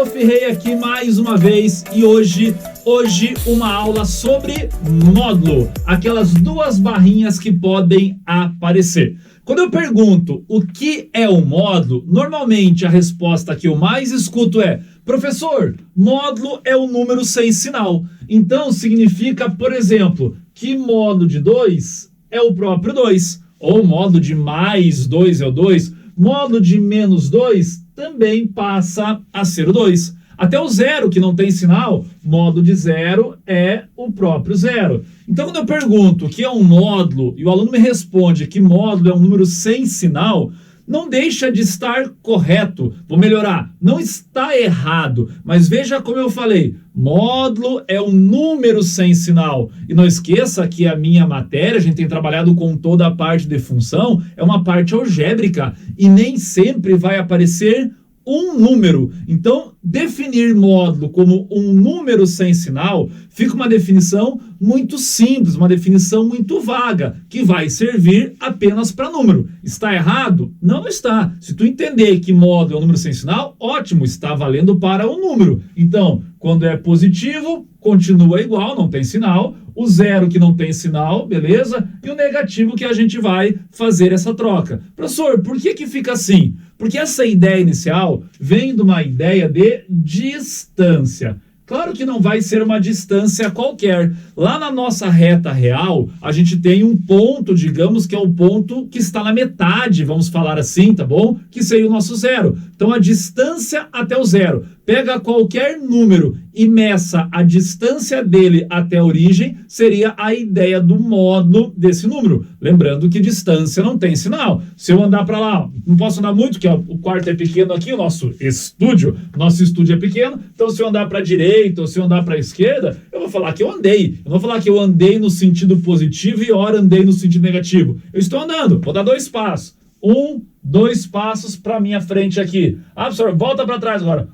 Prof. Rei aqui mais uma vez e hoje uma aula sobre módulo, aquelas duas barrinhas que podem aparecer. Quando eu pergunto o que é um módulo, normalmente a resposta que eu mais escuto é: professor, módulo é um número sem sinal. Então significa, por exemplo, que módulo de 2 é o próprio 2, ou módulo de mais 2 é o 2, módulo de menos 2 também passa a ser o 2. Até o zero, que não tem sinal, módulo de zero é o próprio zero. Então, quando eu pergunto o que é um módulo e o aluno me responde que módulo é um número sem sinal, não deixa de estar correto. Vou melhorar, não está errado, mas veja como eu falei, módulo é um número sem sinal. E não esqueça que a minha matéria, a gente tem trabalhado com toda a parte de função, é uma parte algébrica e nem sempre vai aparecer um número. Então, definir módulo como um número sem sinal fica uma definição muito simples, uma definição muito vaga, que vai servir apenas para número. Está errado? Não está. Se tu entender que módulo é um número sem sinal, ótimo, está valendo para o número. Então, quando é positivo, continua igual, não tem sinal. O zero que não tem sinal, beleza? E o negativo que a gente vai fazer essa troca. Professor, por que fica assim? Porque essa ideia inicial vem de uma ideia de distância. Claro que não vai ser uma distância qualquer. Lá na nossa reta real, a gente tem um ponto, digamos que é o ponto que está na metade, vamos falar assim, tá bom? Que seria o nosso zero. Então, a distância até o zero. Pega qualquer número e meça a distância dele até a origem, seria a ideia do módulo desse número. Lembrando que distância não tem sinal. Se eu andar para lá, não posso andar muito, que o quarto é pequeno aqui, o nosso estúdio é pequeno, então se eu andar para a direita ou se eu andar para a esquerda, eu vou falar que eu andei. Eu não vou falar que eu andei no sentido positivo e ora andei no sentido negativo. Eu estou andando, vou dar 2 passos. 2 passos para minha frente aqui. Ah, professor, volta para trás agora.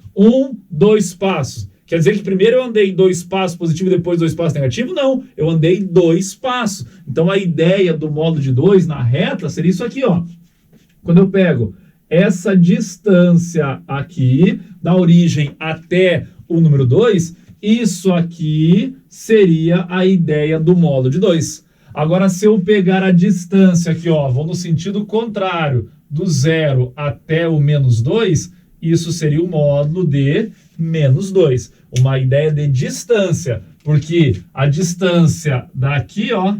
2 passos. Quer dizer que primeiro eu andei 2 passos positivo e depois 2 passos negativo? Não, eu andei 2 passos. Então a ideia do módulo de 2 na reta seria isso aqui, ó. Quando eu pego essa distância aqui, da origem até o número 2, isso aqui seria a ideia do módulo de 2. Agora, se eu pegar a distância aqui, ó, vou no sentido contrário, do 0 até o menos 2, isso seria o módulo de menos 2. Uma ideia de distância, porque a distância daqui, ó,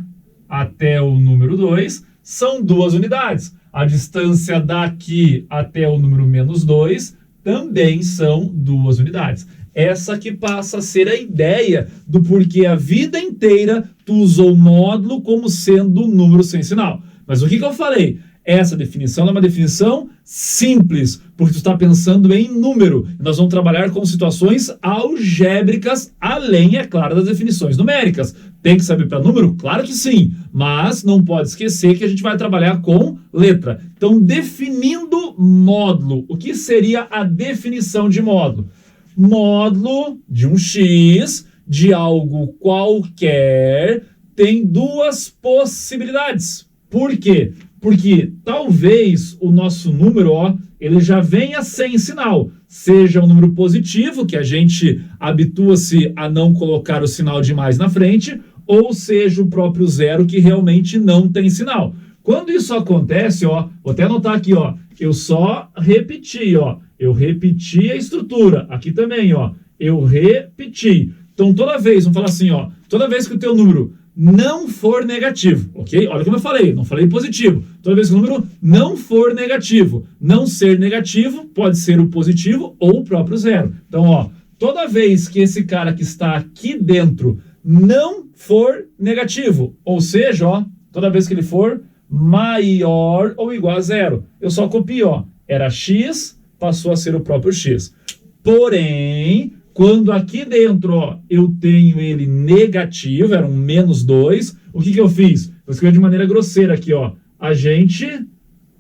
até o número 2 são 2 unidades. A distância daqui até o número menos 2 também são 2 unidades. Essa que passa a ser a ideia do porquê a vida inteira tu usou módulo como sendo um número sem sinal. Mas o que eu falei? Essa definição é uma definição simples, porque tu está pensando em número. Nós vamos trabalhar com situações algébricas, além, é claro, das definições numéricas. Tem que saber para número? Claro que sim, mas não pode esquecer que a gente vai trabalhar com letra. Então, definindo módulo, o que seria a definição de módulo? Módulo de um x, de algo qualquer, tem 2 possibilidades. Por quê? Porque talvez o nosso número, ó, ele já venha sem sinal. Seja um número positivo, que a gente habitua-se a não colocar o sinal de mais na frente, ou seja o próprio zero, que realmente não tem sinal. Quando isso acontece, ó, vou até anotar aqui, ó, eu só repeti, ó, eu repeti a estrutura. Aqui também, ó, eu repeti. Então, toda vez, vamos falar assim, ó, toda vez que o teu número não for negativo, ok? Olha como eu falei, não falei positivo. Toda vez que o número não for negativo, não ser negativo, pode ser o positivo ou o próprio zero. Então, ó, toda vez que esse cara que está aqui dentro não for negativo, ou seja, ó, toda vez que ele for maior ou igual a zero, eu só copio, ó, era x, passou a ser o próprio x. Porém, quando aqui dentro, ó, eu tenho ele negativo, era um menos 2, o que eu fiz? Eu escrevi de maneira grosseira aqui, ó. A gente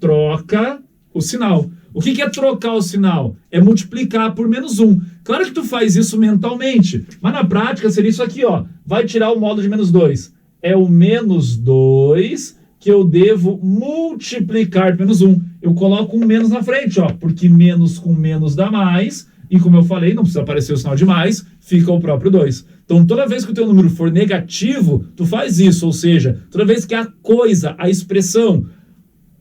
troca o sinal. O que é trocar o sinal? É multiplicar por menos 1. Claro que tu faz isso mentalmente, mas na prática seria isso aqui, ó. Vai tirar o módulo de menos 2. É o menos 2 que eu devo multiplicar por menos 1. Eu coloco um menos na frente, ó, porque menos com menos dá mais, E como eu falei, não precisa aparecer o sinal de mais, fica o próprio 2. Então, toda vez que o teu número for negativo, tu faz isso, ou seja, toda vez que a coisa, a expressão,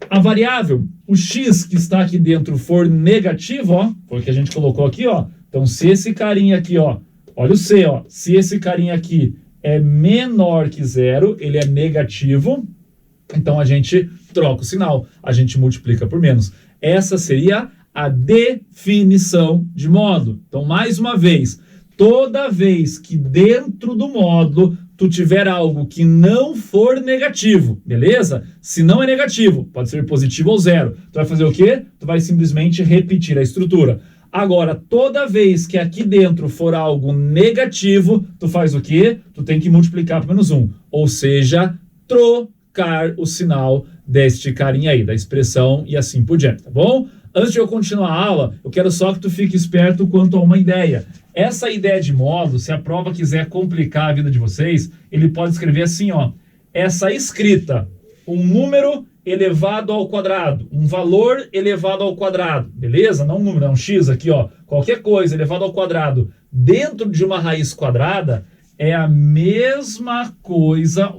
a variável, o x que está aqui dentro for negativo, ó, foi o que a gente colocou aqui, ó. Então, se esse carinha aqui, ó, olha o C, ó, se esse carinha aqui é menor que 0, ele é negativo, então a gente troca o sinal, a gente multiplica por menos. Essa seria a definição de módulo. Então, mais uma vez, toda vez que dentro do módulo tu tiver algo que não for negativo, beleza? Se não é negativo, pode ser positivo ou 0. Tu vai fazer o quê? Tu vai simplesmente repetir a estrutura. Agora, toda vez que aqui dentro for algo negativo, tu faz o quê? Tu tem que multiplicar por menos 1. Ou seja, trocar o sinal deste carinha aí, da expressão e assim por diante, tá bom? Antes de eu continuar a aula, eu quero só que tu fique esperto quanto a uma ideia. Essa ideia de módulo, se a prova quiser complicar a vida de vocês, ele pode escrever assim, ó. Essa escrita, um número elevado ao quadrado, um valor elevado ao quadrado, beleza? Não um número, é um x aqui, ó. Qualquer coisa elevado ao quadrado dentro de uma raiz quadrada é a mesma coisa,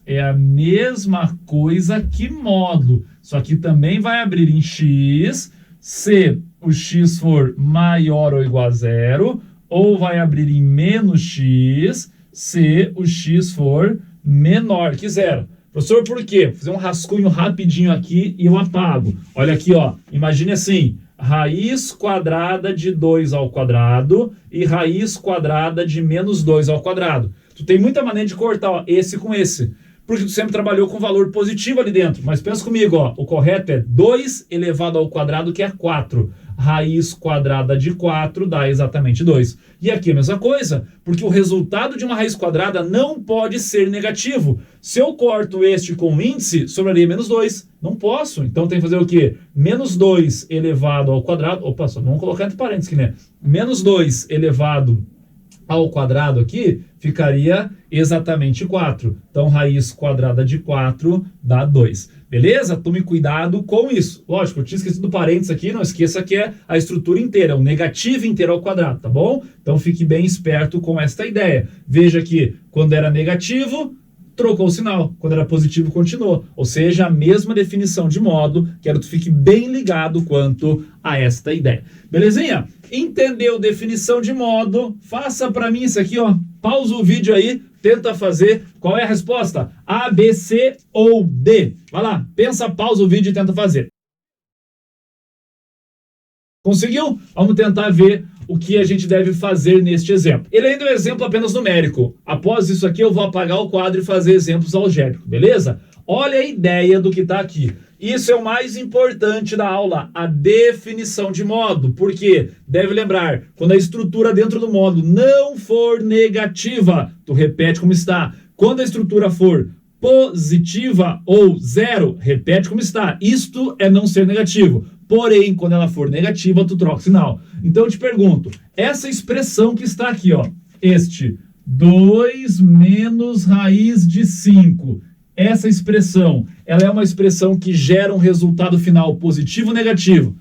é a mesma coisa que módulo. Isso aqui também vai abrir em x, se o x for maior ou igual a 0, ou vai abrir em menos x, se o x for menor que 0. Professor, por quê? Vou fazer um rascunho rapidinho aqui e eu apago. Olha aqui, ó. Imagine assim, raiz quadrada de 2 ao quadrado e raiz quadrada de menos 2 ao quadrado. Tu tem muita maneira de cortar, ó, esse com esse. Porque tu sempre trabalhou com valor positivo ali dentro. Mas pensa comigo, ó, o correto é 2 elevado ao quadrado, que é 4. Raiz quadrada de 4 dá exatamente 2. E aqui a mesma coisa, porque o resultado de uma raiz quadrada não pode ser negativo. Se eu corto este com índice, sobraria menos 2. Não posso. Então tem que fazer o quê? Menos 2 elevado ao quadrado. Opa, só vamos colocar entre parênteses aqui, né? Menos 2 elevado ao quadrado aqui, ficaria exatamente 4. Então, raiz quadrada de 4 dá 2. Beleza? Tome cuidado com isso. Lógico, eu tinha esquecido do parênteses aqui, não esqueça que é a estrutura inteira, o negativo inteiro ao quadrado, tá bom? Então, fique bem esperto com esta ideia. Veja que quando era negativo, trocou o sinal. Quando era positivo, continuou. Ou seja, a mesma definição de módulo. Quero que tu fique bem ligado quanto a esta ideia. Belezinha? Entendeu definição de módulo? Faça para mim isso aqui, ó. Pausa o vídeo aí, tenta fazer. Qual é a resposta? A, B, C ou D? Vai lá, pensa, pausa o vídeo e tenta fazer. Conseguiu? Vamos tentar ver o que a gente deve fazer neste exemplo. Ele ainda é um exemplo apenas numérico. Após isso aqui, eu vou apagar o quadro e fazer exemplos algébricos, beleza? Olha a ideia do que está aqui. Isso é o mais importante da aula, a definição de módulo. Porque, deve lembrar, quando a estrutura dentro do módulo não for negativa, tu repete como está. Quando a estrutura for positiva ou 0, repete como está. Isto é não ser negativo. Porém, quando ela for negativa, tu troca o sinal. Então eu te pergunto, essa expressão que está aqui, ó, este 2 menos raiz de 5, essa expressão, ela é uma expressão que gera um resultado final positivo ou negativo?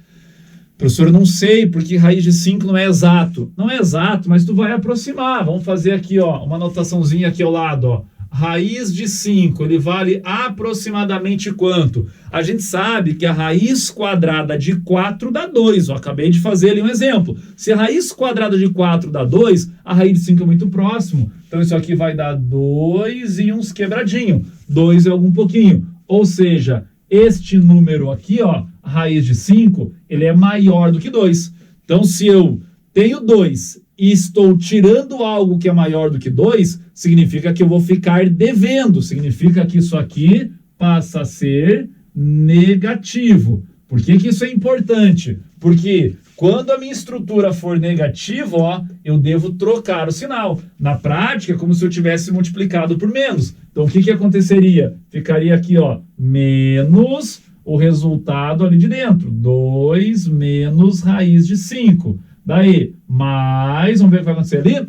Professor, eu não sei, porque raiz de 5 não é exato. Não é exato, mas tu vai aproximar. Vamos fazer aqui, ó, uma anotaçãozinha aqui ao lado, ó. Raiz de 5, ele vale aproximadamente quanto? A gente sabe que a raiz quadrada de 4 dá 2. Eu acabei de fazer ali um exemplo. Se a raiz quadrada de 4 dá 2, a raiz de 5 é muito próximo. Então isso aqui vai dar 2 e uns quebradinho. 2 é algum pouquinho. Ou seja, este número aqui, ó, a raiz de 5, ele é maior do que 2. Então se eu tenho 2 e estou tirando algo que é maior do que 2, significa que eu vou ficar devendo. Significa que isso aqui passa a ser negativo. Por que que isso é importante? Porque quando a minha estrutura for negativa, ó, eu devo trocar o sinal. Na prática, é como se eu tivesse multiplicado por menos. Então, o que que aconteceria? Ficaria aqui, ó, menos o resultado ali de dentro. 2 menos raiz de 5. Daí, mais, vamos ver o que vai acontecer ali?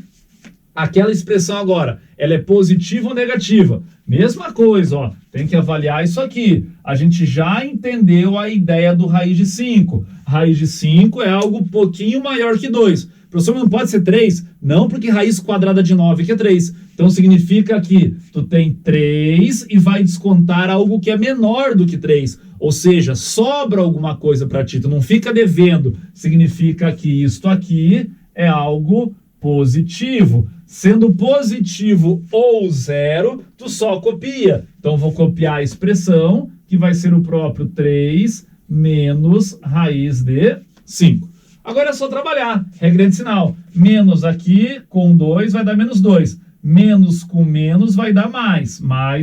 Aquela expressão agora, ela é positiva ou negativa? Mesma coisa, ó, tem que avaliar isso aqui. A gente já entendeu a ideia do raiz de 5. Raiz de 5 é algo um pouquinho maior que 2. Professor, não pode ser 3? Não, porque raiz quadrada de 9 que é 3. Então significa que tu tem 3 e vai descontar algo que é menor do que 3. Ou seja, sobra alguma coisa para ti, tu não fica devendo. Significa que isto aqui é algo positivo. Sendo positivo ou zero, tu só copia. Então vou copiar a expressão, que vai ser o próprio 3 menos raiz de 5. Agora é só trabalhar, regra de sinal. Menos aqui com 2 vai dar menos 2. Menos com menos vai dar mais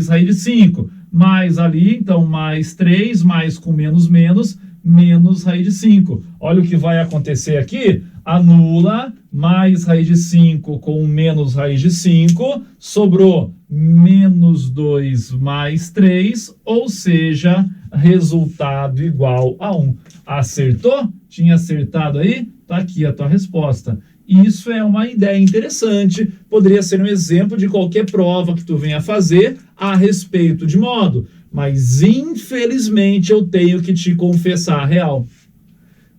raiz de 5. Mais ali, então mais 3, mais com menos menos raiz de 5. Olha o que vai acontecer aqui. Anula mais raiz de 5 com menos raiz de 5. Sobrou menos 2 mais 3, ou seja, resultado igual a 1. Acertou? Tinha acertado aí? Tá aqui a tua resposta. Isso é uma ideia interessante, poderia ser um exemplo de qualquer prova que tu venha fazer a respeito de modo, mas infelizmente eu tenho que te confessar a real.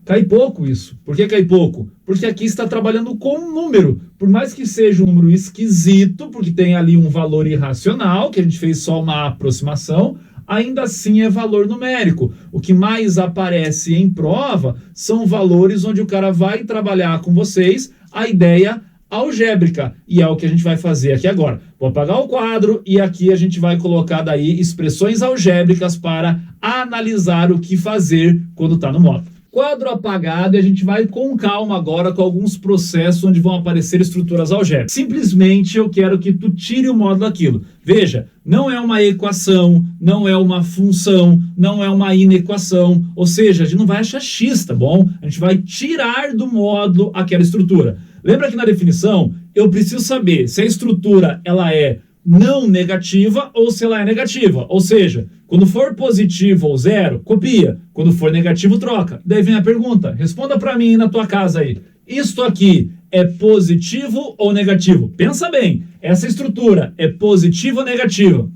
Cai pouco isso. Por que cai pouco? Porque aqui está trabalhando com um número. Por mais que seja um número esquisito, porque tem ali um valor irracional, que a gente fez só uma aproximação, ainda assim é valor numérico. O que mais aparece em prova são valores onde o cara vai trabalhar com vocês a ideia algébrica. E é o que a gente vai fazer aqui agora. Vou apagar o quadro e aqui a gente vai colocar daí expressões algébricas para analisar o que fazer quando está no módulo. Quadro apagado e a gente vai com calma agora com alguns processos onde vão aparecer estruturas algébricas. Simplesmente eu quero que tu tire o módulo daquilo. Veja, não é uma equação, não é uma função, não é uma inequação. Ou seja, a gente não vai achar x, tá bom? A gente vai tirar do módulo aquela estrutura. Lembra que na definição eu preciso saber se a estrutura ela é não negativa ou se ela é negativa. Ou seja, quando for positivo ou zero, copia. Quando for negativo, troca. Daí vem a pergunta. Responda para mim na tua casa aí. Isto aqui é positivo ou negativo? Pensa bem. Essa estrutura é positiva ou negativa?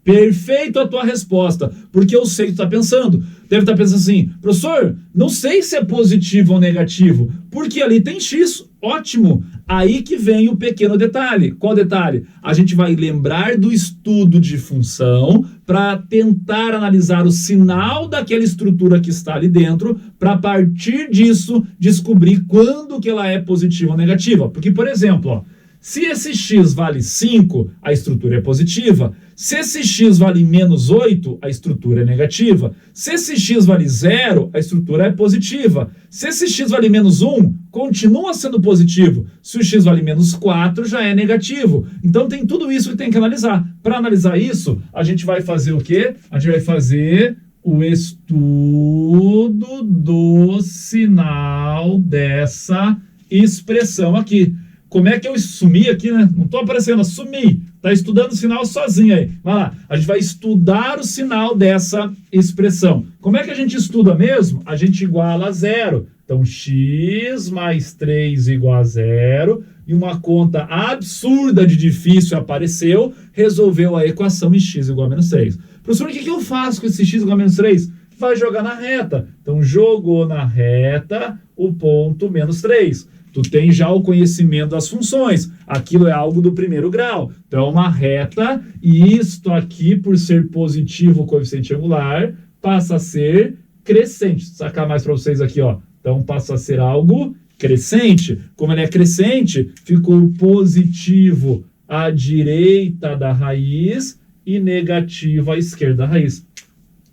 Perfeito a tua resposta, porque eu sei que tu está pensando. Deve estar pensando assim, professor, não sei se é positivo ou negativo, porque ali tem x, ótimo. Aí que vem o pequeno detalhe. Qual detalhe? A gente vai lembrar do estudo de função para tentar analisar o sinal daquela estrutura que está ali dentro, para a partir disso descobrir quando que ela é positiva ou negativa. Porque, por exemplo, ó, se esse x vale 5, a estrutura é positiva. Se esse x vale menos 8, a estrutura é negativa. Se esse x vale 0, a estrutura é positiva. Se esse x vale menos 1, continua sendo positivo. Se o x vale menos 4, já é negativo. Então tem tudo isso que tem que analisar. Para analisar isso, a gente vai fazer o quê? A gente vai fazer o estudo do sinal dessa expressão aqui. Como é que eu sumi aqui, né? Não estou aparecendo, sumi. Está estudando o sinal sozinho aí. Vai lá. A gente vai estudar o sinal dessa expressão. Como é que a gente estuda mesmo? A gente iguala a zero. Então, x mais 3 igual a zero. E uma conta absurda de difícil apareceu. Resolveu a equação em x igual a menos 3. Professor, o que eu faço com esse x igual a menos 3? Vai jogar na reta. Então, jogou na reta o ponto menos 3. Tu tem já o conhecimento das funções. Aquilo é algo do primeiro grau. Então, é uma reta, e isto aqui, por ser positivo o coeficiente angular, passa a ser crescente. Vou sacar mais para vocês aqui, ó. Então, passa a ser algo crescente. Como ele é crescente, ficou positivo à direita da raiz e negativo à esquerda da raiz.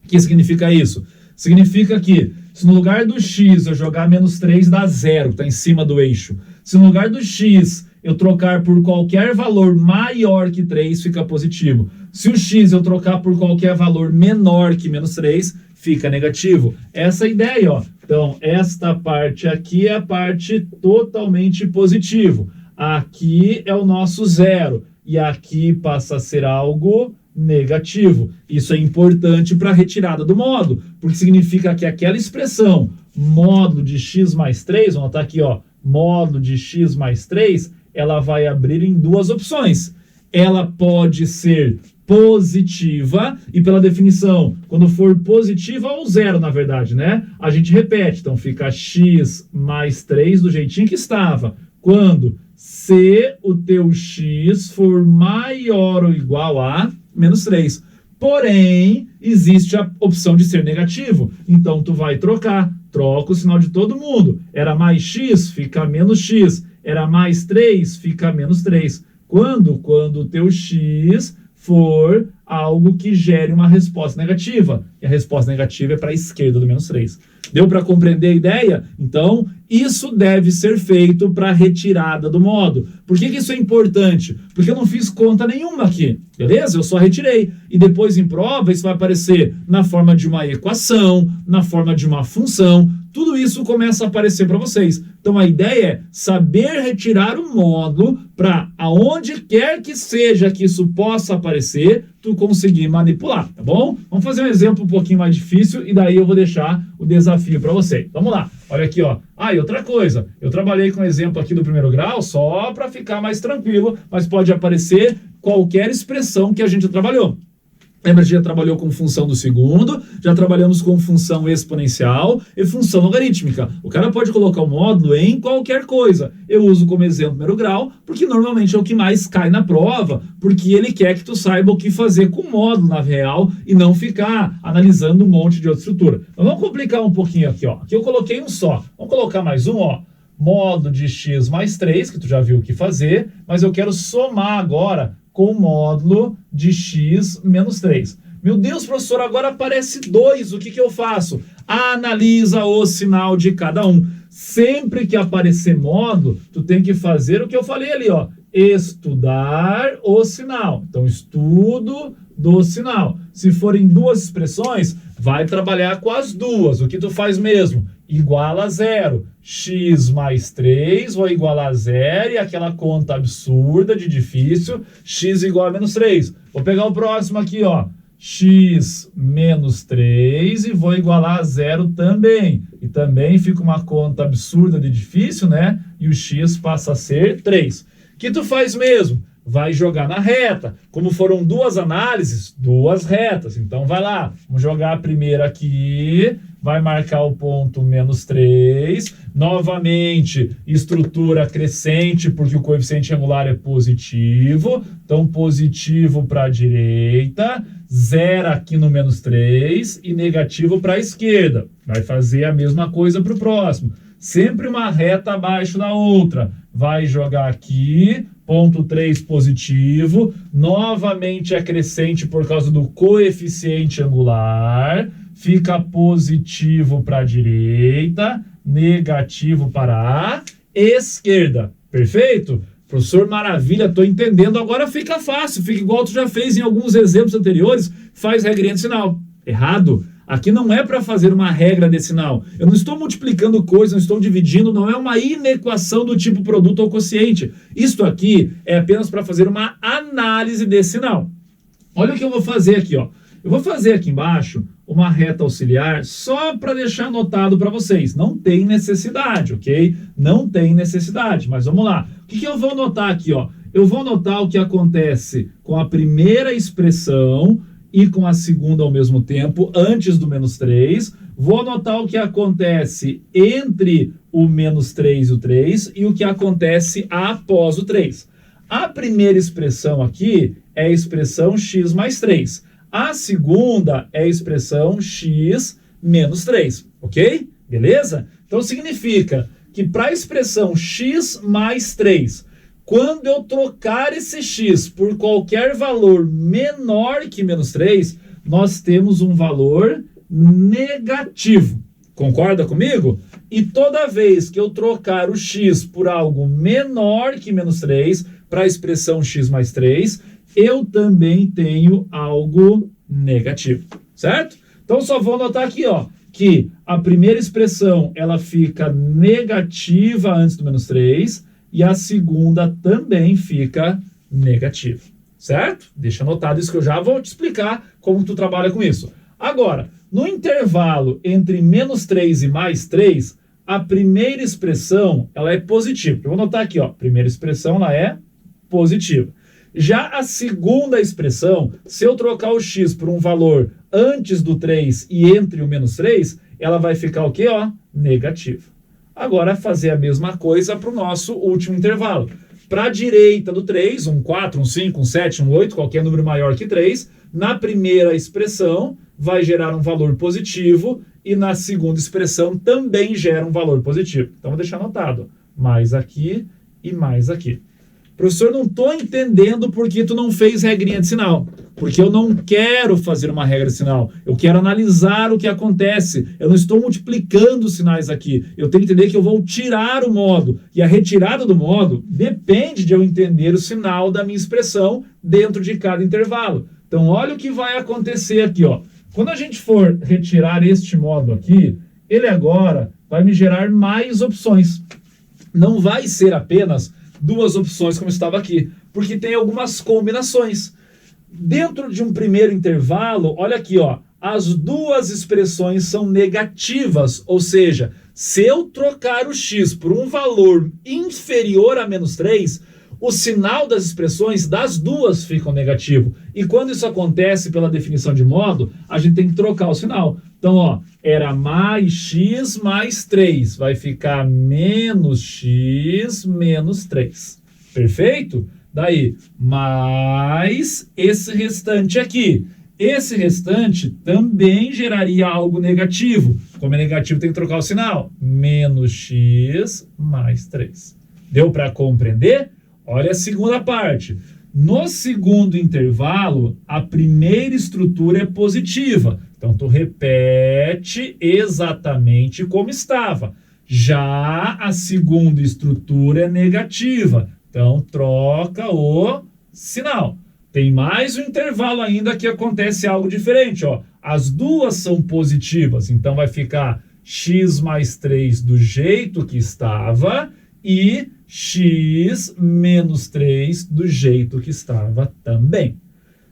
O que significa isso? Significa que se no lugar do x eu jogar menos 3 dá zero, está em cima do eixo. Se no lugar do x eu trocar por qualquer valor maior que 3, fica positivo. Se o x eu trocar por qualquer valor menor que menos 3, fica negativo. Essa é a ideia, ó. Então, esta parte aqui é a parte totalmente positivo. Aqui é o nosso zero. E aqui passa a ser algo negativo. Isso é importante para a retirada do módulo, porque significa que aquela expressão módulo de x mais 3, vamos anotar aqui, ó, módulo de x mais 3, ela vai abrir em duas opções. Ela pode ser positiva, e pela definição, quando for positiva ou zero, na verdade, né? A gente repete, então fica x mais 3 do jeitinho que estava. Quando se o teu x for maior ou igual a menos 3. Porém, existe a opção de ser negativo. Então, tu vai troca o sinal de todo mundo. Era mais x, fica menos x. Era mais 3, fica menos 3. Quando o teu x for algo que gere uma resposta negativa. E a resposta negativa é para a esquerda do menos 3. Deu para compreender a ideia? Então, isso deve ser feito para retirada do modo. Por que isso é importante? Porque eu não fiz conta nenhuma aqui, beleza? Eu só retirei. E depois em prova isso vai aparecer na forma de uma equação, na forma de uma função. Tudo isso começa a aparecer para vocês. Então a ideia é saber retirar o módulo para aonde quer que seja que isso possa aparecer, tu conseguir manipular, tá bom? Vamos fazer um exemplo um pouquinho mais difícil e daí eu vou deixar o desafio para vocês. Vamos lá, olha aqui, ó. E outra coisa, eu trabalhei com um exemplo aqui do primeiro grau só para ficar mais tranquilo, mas pode aparecer qualquer expressão que a gente trabalhou. Lembra que já trabalhou com função do segundo, já trabalhamos com função exponencial e função logarítmica. O cara pode colocar o módulo em qualquer coisa. Eu uso como exemplo primeiro grau, porque normalmente é o que mais cai na prova, porque ele quer que tu saiba o que fazer com o módulo na real e não ficar analisando um monte de outra estrutura. Então vamos complicar um pouquinho aqui, ó. Aqui eu coloquei um só. Vamos colocar mais um, ó. Módulo de x mais 3, que tu já viu o que fazer, mas eu quero somar agora com o módulo de x menos 3. Meu Deus, professor, agora aparece 2, o que eu faço? Analisa o sinal de cada um. Sempre que aparecer módulo, tu tem que fazer o que eu falei ali, ó. Estudar o sinal. Então, estudo do sinal. Se forem duas expressões, vai trabalhar com as duas. O que tu faz mesmo? Igual a 0. X mais 3 vou igualar a 0 e aquela conta absurda de difícil, x igual a menos 3. Vou pegar o próximo aqui, ó. X menos 3 e vou igualar a 0 também. E também fica uma conta absurda de difícil, né? E o x passa a ser 3. O que tu faz mesmo? Vai jogar na reta. Como foram duas análises, duas retas. Então vai lá, vamos jogar a primeira aqui, vai marcar o ponto menos 3. Novamente, estrutura crescente, porque o coeficiente angular é positivo. Então, positivo para a direita, 0 aqui no menos 3 e negativo para a esquerda. Vai fazer a mesma coisa para o próximo. Sempre uma reta abaixo da outra. Vai jogar aqui, ponto 3 positivo, novamente é crescente por causa do coeficiente angular, fica positivo para a direita, negativo para a esquerda. Perfeito? Professor, maravilha, estou entendendo. Agora fica fácil, fica igual tu já fez em alguns exemplos anteriores, faz regrinha de sinal. Errado. Aqui não é para fazer uma regra de sinal. Eu não estou multiplicando coisas, não estou dividindo, não é uma inequação do tipo produto ou quociente. Isto aqui é apenas para fazer uma análise de sinal. Olha o que eu vou fazer aqui, ó. Eu vou fazer aqui embaixo uma reta auxiliar só para deixar anotado para vocês. Não tem necessidade, ok? Não tem necessidade, mas vamos lá. O que eu vou anotar aqui, ó? Eu vou anotar o que acontece com a primeira expressão e com a segunda ao mesmo tempo, antes do menos 3. Vou anotar o que acontece entre o menos 3 e o 3 e o que acontece após o 3. A primeira expressão aqui é a expressão x mais 3. A segunda é a expressão x menos 3, ok? Beleza? Então significa que para a expressão x mais 3, quando eu trocar esse x por qualquer valor menor que menos 3, nós temos um valor negativo. Concorda comigo? E toda vez que eu trocar o x por algo menor que menos 3, para a expressão x mais 3, eu também tenho algo negativo, certo? Então só vou anotar aqui, ó, que a primeira expressão ela fica negativa antes do menos 3, e a segunda também fica negativa, certo? Deixa anotado isso que eu já vou te explicar como tu trabalha com isso. Agora, no intervalo entre menos 3 e mais 3, a primeira expressão ela é positiva. Eu vou anotar aqui, ó, primeira expressão ela é positiva. Já a segunda expressão, se eu trocar o x por um valor antes do 3 e entre o menos 3, ela vai ficar o quê? Ó, negativa. Agora, fazer a mesma coisa para o nosso último intervalo. Para a direita do 3, um 4, um 5, um 7, um 8, qualquer número maior que 3, na primeira expressão vai gerar um valor positivo e na segunda expressão também gera um valor positivo. Então, vou deixar anotado. Mais aqui e mais aqui. Professor, não estou entendendo por que tu não fez regrinha de sinal. Porque eu não quero fazer uma regra de sinal. Eu quero analisar o que acontece. Eu não estou multiplicando os sinais aqui. Eu tenho que entender que eu vou tirar o modo. E a retirada do modo depende de eu entender o sinal da minha expressão dentro de cada intervalo. Então, olha o que vai acontecer aqui, ó. Quando a gente for retirar este modo aqui, ele agora vai me gerar mais opções. Não vai ser apenas duas opções como estava aqui, porque tem algumas combinações. Dentro de um primeiro intervalo, olha aqui, ó, as duas expressões são negativas, ou seja, se eu trocar o x por um valor inferior a menos 3, o sinal das expressões das duas ficam negativo. E quando isso acontece pela definição de modo, a gente tem que trocar o sinal. Então, ó, era mais x mais 3, vai ficar menos x menos 3. Perfeito? Daí, mais esse restante aqui. Esse restante também geraria algo negativo. Como é negativo, tem que trocar o sinal. Menos x mais 3. Deu para compreender? Olha a segunda parte. No segundo intervalo, a primeira estrutura é positiva. Então, tu repete exatamente como estava. Já a segunda estrutura é negativa. Então, troca o sinal. Tem mais um intervalo ainda que acontece algo diferente, ó. As duas são positivas, então vai ficar x mais 3 do jeito que estava e x menos 3 do jeito que estava também.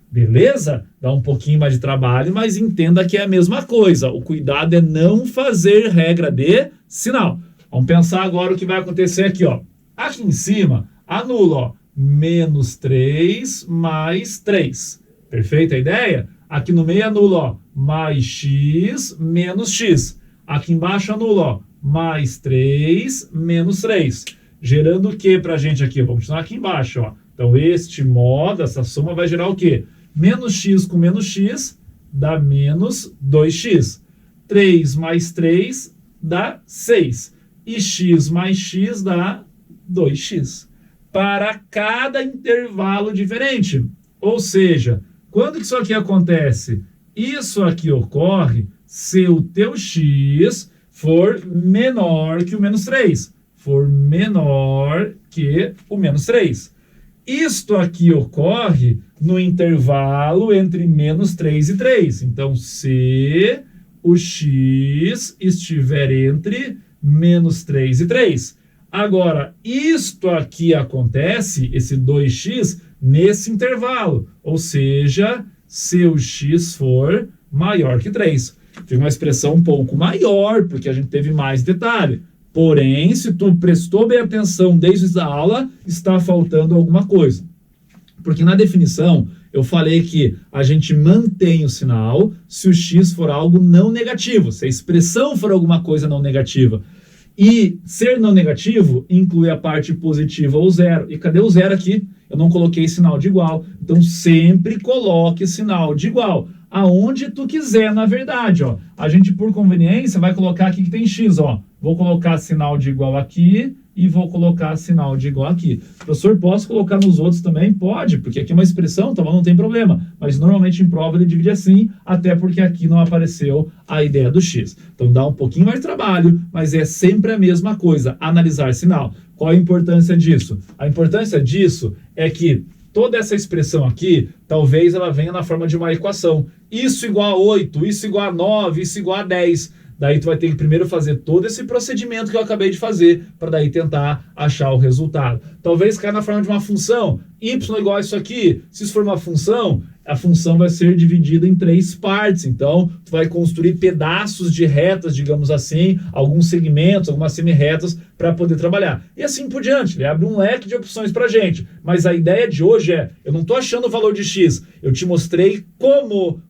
Beleza? Dá um pouquinho mais de trabalho, mas entenda que é a mesma coisa. O cuidado é não fazer regra de sinal. Vamos pensar agora o que vai acontecer aqui, ó. Aqui em cima, anula, ó. Menos 3 mais 3. Perfeita a ideia? Aqui no meio anula, ó. Mais x menos x. Aqui embaixo anula, ó. Mais 3 menos 3. Gerando o que pra gente aqui? Vamos continuar aqui embaixo, ó. Então, este modo, essa soma vai gerar o quê? Menos x com menos x dá menos 2x. 3 mais 3 dá 6. E x mais x dá 2x. Para cada intervalo diferente. Ou seja, quando que isso aqui acontece? Isso aqui ocorre se o teu x for menor que o menos 3. For menor que o menos 3. Isto aqui ocorre no intervalo entre menos 3 e 3. Então, se o x estiver entre menos 3 e 3. Agora, isto aqui acontece, esse 2x, nesse intervalo. Ou seja, se o x for maior que 3. Fica uma expressão um pouco maior, porque a gente teve mais detalhe. Porém, se tu prestou bem atenção desde a aula, está faltando alguma coisa. Porque na definição, eu falei que a gente mantém o sinal se o x for algo não negativo, se a expressão for alguma coisa não negativa. E ser não negativo inclui a parte positiva ou zero. E cadê o zero aqui? Eu não coloquei sinal de igual. Então, sempre coloque sinal de igual. Aonde tu quiser, na verdade, ó. A gente, por conveniência, vai colocar aqui que tem x, ó. Vou colocar sinal de igual aqui e vou colocar sinal de igual aqui. Professor, posso colocar nos outros também? Pode, porque aqui é uma expressão, então não tem problema. Mas normalmente em prova ele divide assim, até porque aqui não apareceu a ideia do x. Então dá um pouquinho mais de trabalho, mas é sempre a mesma coisa, analisar sinal. Qual a importância disso? A importância disso é que toda essa expressão aqui, talvez ela venha na forma de uma equação. Isso igual a 8, isso igual a 9, isso igual a 10. Daí tu vai ter que primeiro fazer todo esse procedimento que eu acabei de fazer, para daí tentar achar o resultado. Talvez caia na forma de uma função, y igual a isso aqui. Se isso for uma função, a função vai ser dividida em 3 partes. Então, tu vai construir pedaços de retas, digamos assim, alguns segmentos, algumas semi-retas para poder trabalhar. E assim por diante. Ele abre um leque de opções para a gente. Mas a ideia de hoje é, eu não estou achando o valor de x, eu te mostrei como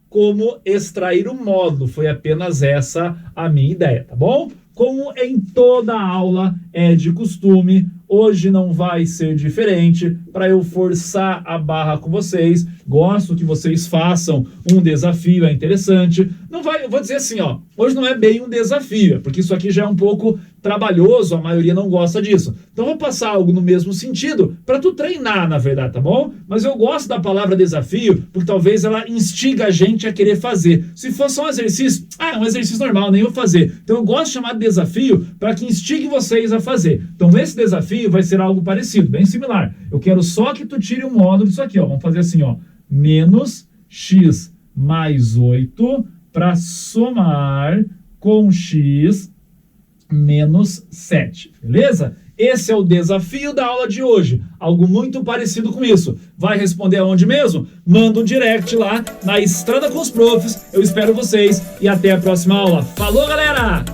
extrair o módulo. Foi apenas essa a minha ideia, tá bom? Como em toda aula é de costume, hoje não vai ser diferente. Para eu forçar a barra com vocês, gosto que vocês façam um desafio, é interessante. Não vai, eu vou dizer assim, ó, hoje não é bem um desafio, porque isso aqui já é um pouco trabalhoso, a maioria não gosta disso. Então eu vou passar algo no mesmo sentido para tu treinar, na verdade, tá bom? Mas eu gosto da palavra desafio, porque talvez ela instiga a gente a querer fazer. Se fosse um exercício, é um exercício normal, nem vou fazer. Então eu gosto de chamar de desafio para que instigue vocês a fazer. Então esse desafio vai ser algo parecido, bem similar. Eu quero só que tu tire um módulo disso aqui, ó. Vamos fazer assim, ó. Menos x mais 8 para somar com x menos 7, beleza? Esse é o desafio da aula de hoje, algo muito parecido com isso. Vai responder aonde mesmo? Manda um direct lá na Estrada com os Profs, eu espero vocês e até a próxima aula. Falou, galera!